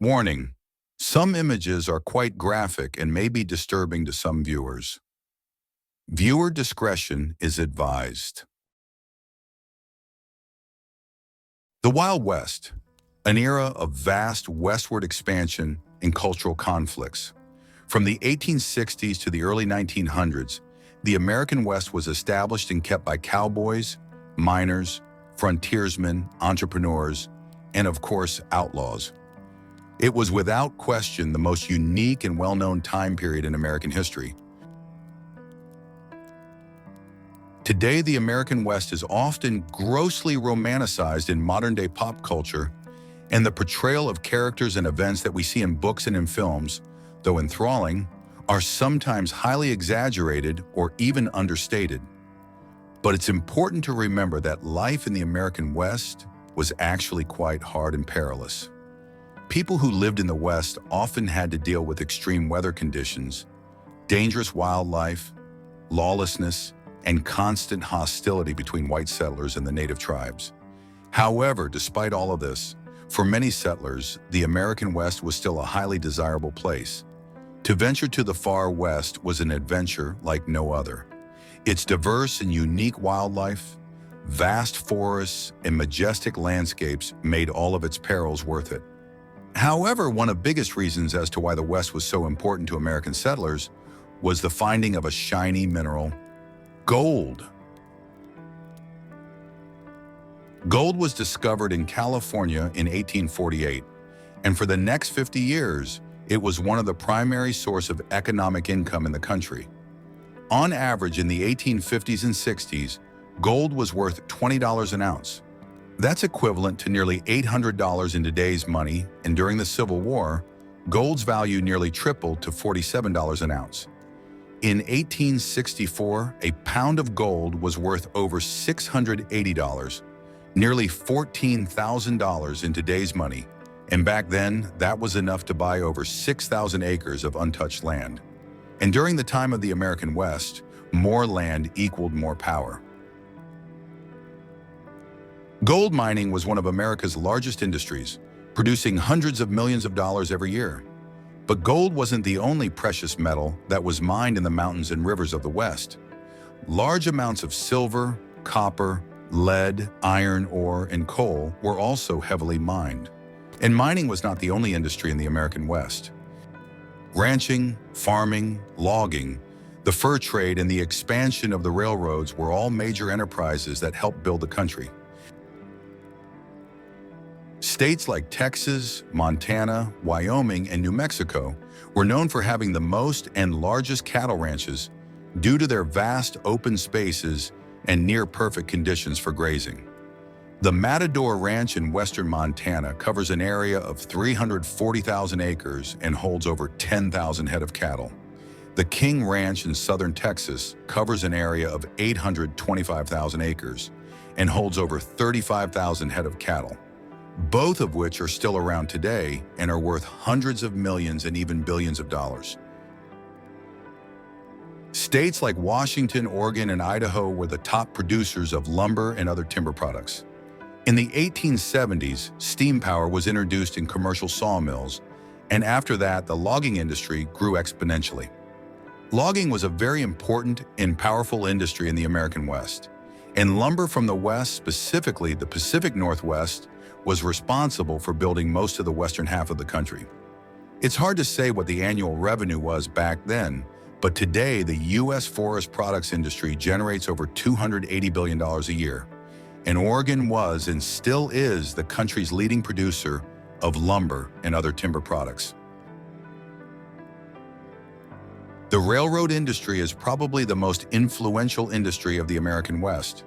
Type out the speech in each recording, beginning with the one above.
Warning: some images are quite graphic and may be disturbing to some viewers. Viewer discretion is advised. The Wild West, an era of vast westward expansion and cultural conflicts. From the 1860s to the early 1900s, the American West was established and kept by cowboys, miners, frontiersmen, entrepreneurs, and of course, outlaws. It was without question the most unique and well-known time period in American history. Today, the American West is often grossly romanticized in modern-day pop culture, and the portrayal of characters and events that we see in books and in films, though enthralling, are sometimes highly exaggerated or even understated. But it's important to remember that life in the American West was actually quite hard and perilous. People who lived in the West often had to deal with extreme weather conditions, dangerous wildlife, lawlessness, and constant hostility between white settlers and the native tribes. However, despite all of this, for many settlers, the American West was still a highly desirable place. To venture to the far west was an adventure like no other. Its diverse and unique wildlife, vast forests, and majestic landscapes made all of its perils worth it. However, one of the biggest reasons as to why the West was so important to American settlers was the finding of a shiny mineral: gold. Gold was discovered in California in 1848, and for the next 50 years, it was one of the primary sources of economic income in the country. On average, in the 1850s and 60s, gold was worth $20 an ounce. That's equivalent to nearly $800 in today's money, and during the Civil War, gold's value nearly tripled to $47 an ounce. In 1864, a pound of gold was worth over $680, nearly $14,000 in today's money, and back then, that was enough to buy over 6,000 acres of untouched land. And during the time of the American West, more land equaled more power. Gold mining was one of America's largest industries, producing hundreds of millions of dollars every year. But gold wasn't the only precious metal that was mined in the mountains and rivers of the West. Large amounts of silver, copper, lead, iron ore, and coal were also heavily mined. And mining was not the only industry in the American West. Ranching, farming, logging, the fur trade, and the expansion of the railroads were all major enterprises that helped build the country. States like Texas, Montana, Wyoming, and New Mexico were known for having the most and largest cattle ranches due to their vast open spaces and near-perfect conditions for grazing. The Matador Ranch in western Montana covers an area of 340,000 acres and holds over 10,000 head of cattle. The King Ranch in southern Texas covers an area of 825,000 acres and holds over 35,000 head of cattle, both of which are still around today and are worth hundreds of millions and even billions of dollars. States like Washington, Oregon, and Idaho were the top producers of lumber and other timber products. In the 1870s, steam power was introduced in commercial sawmills, and after that, the logging industry grew exponentially. Logging was a very important and powerful industry in the American West, and lumber from the West, specifically the Pacific Northwest, was responsible for building most of the western half of the country. It's hard to say what the annual revenue was back then, but today the U.S. forest products industry generates over $280 billion a year, and Oregon was and still is the country's leading producer of lumber and other timber products. The railroad industry is probably the most influential industry of the American West.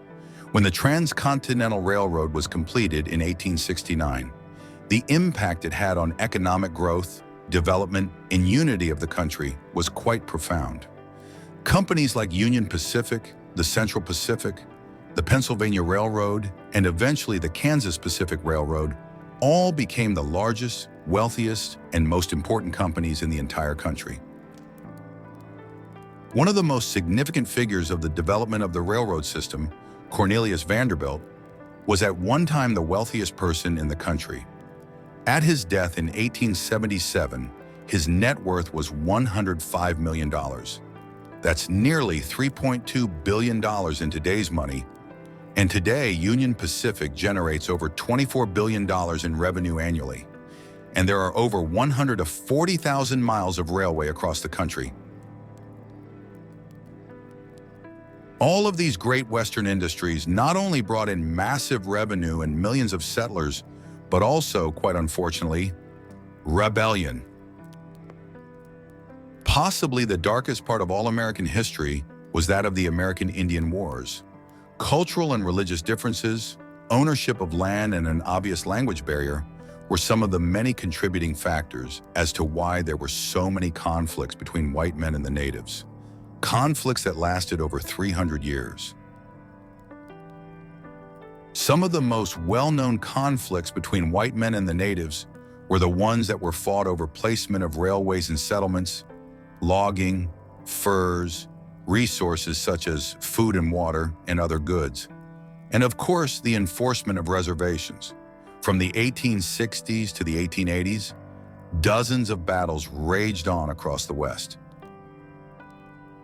When the Transcontinental Railroad was completed in 1869, the impact it had on economic growth, development, and unity of the country was quite profound. Companies like Union Pacific, the Central Pacific, the Pennsylvania Railroad, and eventually the Kansas Pacific Railroad all became the largest, wealthiest, and most important companies in the entire country. One of the most significant figures of the development of the railroad system, Cornelius Vanderbilt, was at one time the wealthiest person in the country. At his death in 1877, his net worth was $105 million. That's nearly $3.2 billion in today's money. And today, Union Pacific generates over $24 billion in revenue annually. And there are over 140,000 miles of railway across the country. All of these great Western industries not only brought in massive revenue and millions of settlers, but also, quite unfortunately, rebellion. Possibly the darkest part of all American history was that of the American Indian Wars. Cultural and religious differences, ownership of land, and an obvious language barrier were some of the many contributing factors as to why there were so many conflicts between white men and the natives. Conflicts that lasted over 300 years. Some of the most well-known conflicts between white men and the natives were the ones that were fought over placement of railways and settlements, logging, furs, resources such as food and water, and other goods. And of course, the enforcement of reservations. From the 1860s to the 1880s, dozens of battles raged on across the West.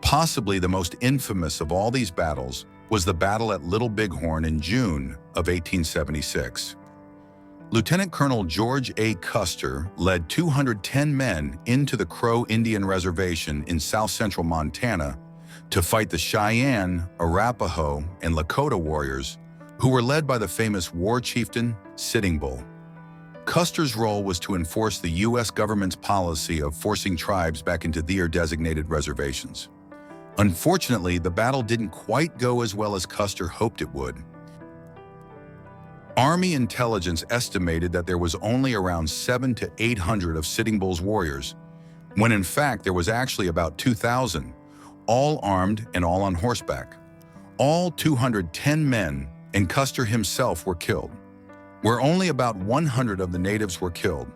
Possibly the most infamous of all these battles was the battle at Little Bighorn in June of 1876. Lieutenant Colonel George A. Custer led 210 men into the Crow Indian Reservation in south-central Montana to fight the Cheyenne, Arapaho, and Lakota warriors who were led by the famous war chieftain Sitting Bull. Custer's role was to enforce the U.S. government's policy of forcing tribes back into their designated reservations. Unfortunately, the battle didn't quite go as well as Custer hoped it would. Army intelligence estimated that there was only around 700 to 800 of Sitting Bull's warriors, when in fact there was actually about 2,000, all armed and all on horseback. All 210 men and Custer himself were killed, where only about 100 of the natives were killed.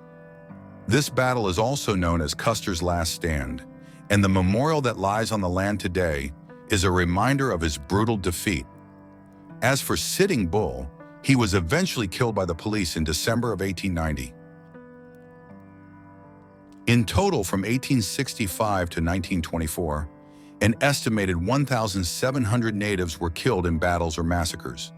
This battle is also known as Custer's Last Stand, and the memorial that lies on the land today is a reminder of his brutal defeat. As for Sitting Bull, he was eventually killed by the police in December of 1890. In total, from 1865 to 1924, an estimated 1,700 natives were killed in battles or massacres.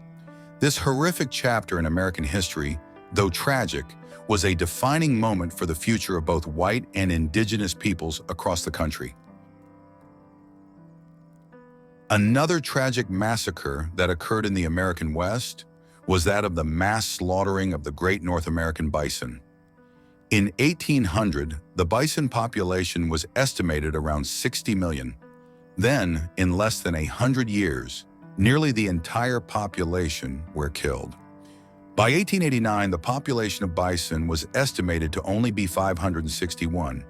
This horrific chapter in American history, though tragic, was a defining moment for the future of both white and indigenous peoples across the country. Another tragic massacre that occurred in the American West was that of the mass slaughtering of the great North American bison. In 1800, the bison population was estimated around 60 million. Then, in less than 100 years, nearly the entire population were killed. By 1889, the population of bison was estimated to only be 561.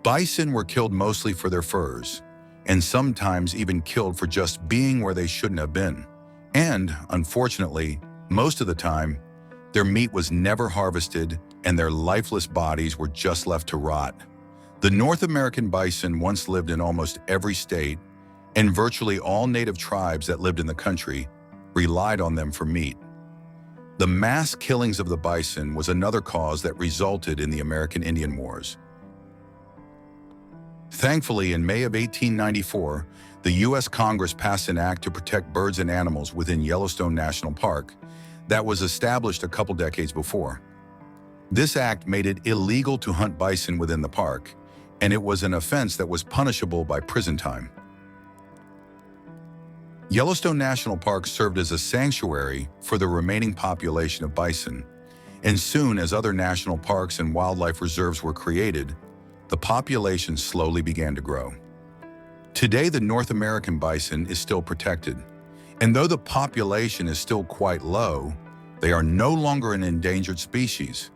Bison were killed mostly for their furs, and sometimes even killed for just being where they shouldn't have been. And, unfortunately, most of the time, their meat was never harvested and their lifeless bodies were just left to rot. The North American bison once lived in almost every state, and virtually all native tribes that lived in the country relied on them for meat. The mass killings of the bison was another cause that resulted in the American Indian Wars. Thankfully, in May of 1894, the U.S. Congress passed an act to protect birds and animals within Yellowstone National Park that was established a couple decades before. This act made it illegal to hunt bison within the park, and it was an offense that was punishable by prison time. Yellowstone National Park served as a sanctuary for the remaining population of bison, and soon as other national parks and wildlife reserves were created, the population slowly began to grow. Today, the North American bison is still protected, and though the population is still quite low, they are no longer an endangered species.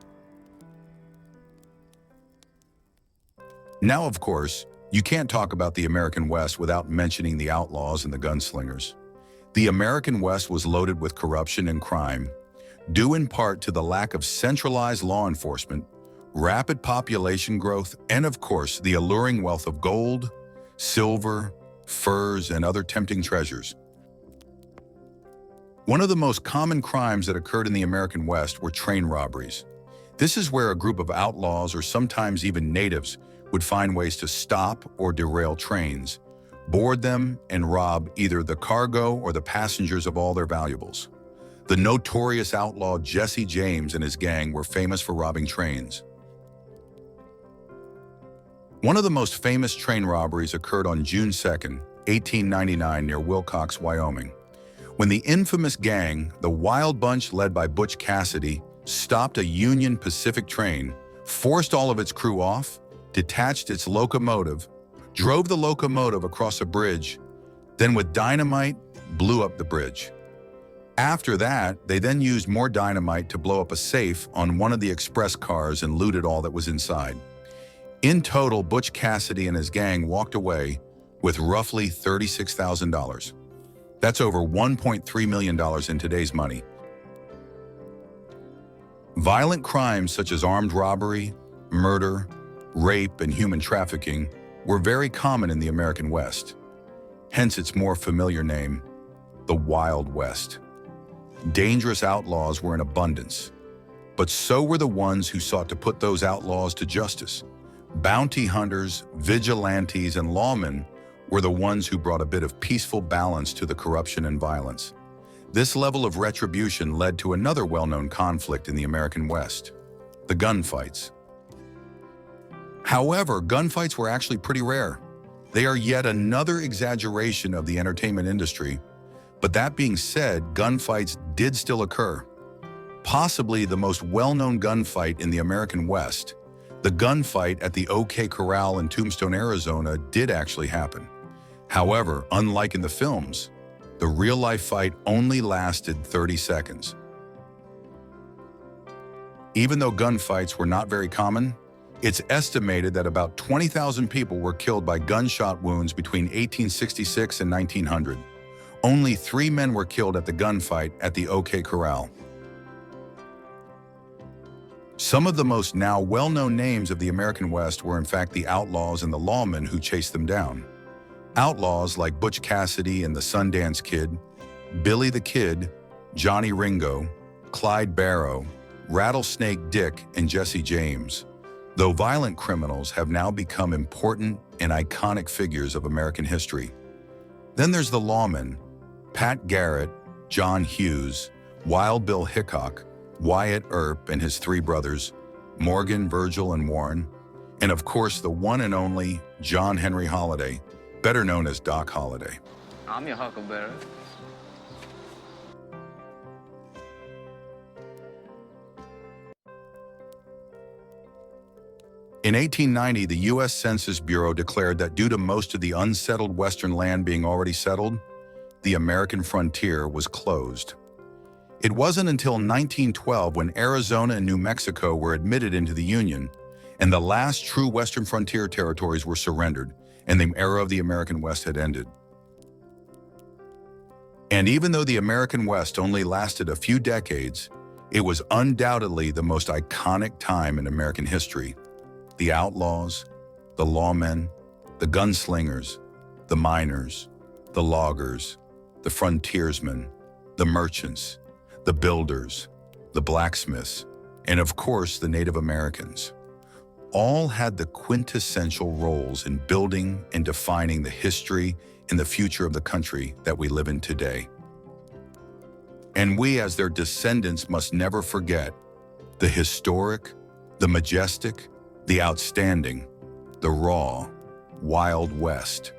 Now, of course, you can't talk about the American West without mentioning the outlaws and the gunslingers. The American West was loaded with corruption and crime, due in part to the lack of centralized law enforcement, rapid population growth, and of course, the alluring wealth of gold, silver, furs, and other tempting treasures. One of the most common crimes that occurred in the American West were train robberies. This is where a group of outlaws, or sometimes even natives, would find ways to stop or derail trains, board them, and rob either the cargo or the passengers of all their valuables. The notorious outlaw Jesse James and his gang were famous for robbing trains. One of the most famous train robberies occurred on June 2nd, 1899, near Wilcox, Wyoming, when the infamous gang, the Wild Bunch led by Butch Cassidy, stopped a Union Pacific train, forced all of its crew off, detached its locomotive, drove the locomotive across a bridge, then with dynamite blew up the bridge. After that, they then used more dynamite to blow up a safe on one of the express cars and looted all that was inside. In total, Butch Cassidy and his gang walked away with roughly $36,000. That's over $1.3 million in today's money. Violent crimes such as armed robbery, murder, rape, and human trafficking were very common in the American West. Hence its more familiar name, the Wild West. Dangerous outlaws were in abundance, but so were the ones who sought to put those outlaws to justice. Bounty hunters, vigilantes, and lawmen were the ones who brought a bit of peaceful balance to the corruption and violence. This level of retribution led to another well-known conflict in the American West, the gunfights. However, gunfights were actually pretty rare. They are yet another exaggeration of the entertainment industry, but that being said, gunfights did still occur. Possibly the most well-known gunfight in the American West, the gunfight at the OK Corral in Tombstone, Arizona, did actually happen. However, unlike in the films, the real-life fight only lasted 30 seconds. Even though gunfights were not very common, it's estimated that about 20,000 people were killed by gunshot wounds between 1866 and 1900. Only 3 men were killed at the gunfight at the OK Corral. Some of the most now well-known names of the American West were in fact the outlaws and the lawmen who chased them down. Outlaws like Butch Cassidy and the Sundance Kid, Billy the Kid, Johnny Ringo, Clyde Barrow, Rattlesnake Dick, and Jesse James, though violent criminals have now become important and iconic figures of American history. Then there's the lawmen, Pat Garrett, John Hughes, Wild Bill Hickok, Wyatt Earp and his 3 brothers, Morgan, Virgil, and Warren, and of course the one and only John Henry Holliday, better known as Doc Holliday. I'm your huckleberry. In 1890, the U.S. Census Bureau declared that due to most of the unsettled western land being already settled, the American frontier was closed. It wasn't until 1912 when Arizona and New Mexico were admitted into the Union, and the last true western frontier territories were surrendered, and the era of the American West had ended. And even though the American West only lasted a few decades, it was undoubtedly the most iconic time in American history. The outlaws, the lawmen, the gunslingers, the miners, the loggers, the frontiersmen, the merchants, the builders, the blacksmiths, and of course the Native Americans. All had the quintessential roles in building and defining the history and the future of the country that we live in today. And we, as their descendants, must never forget the historic, the majestic, the outstanding, the raw, Wild West.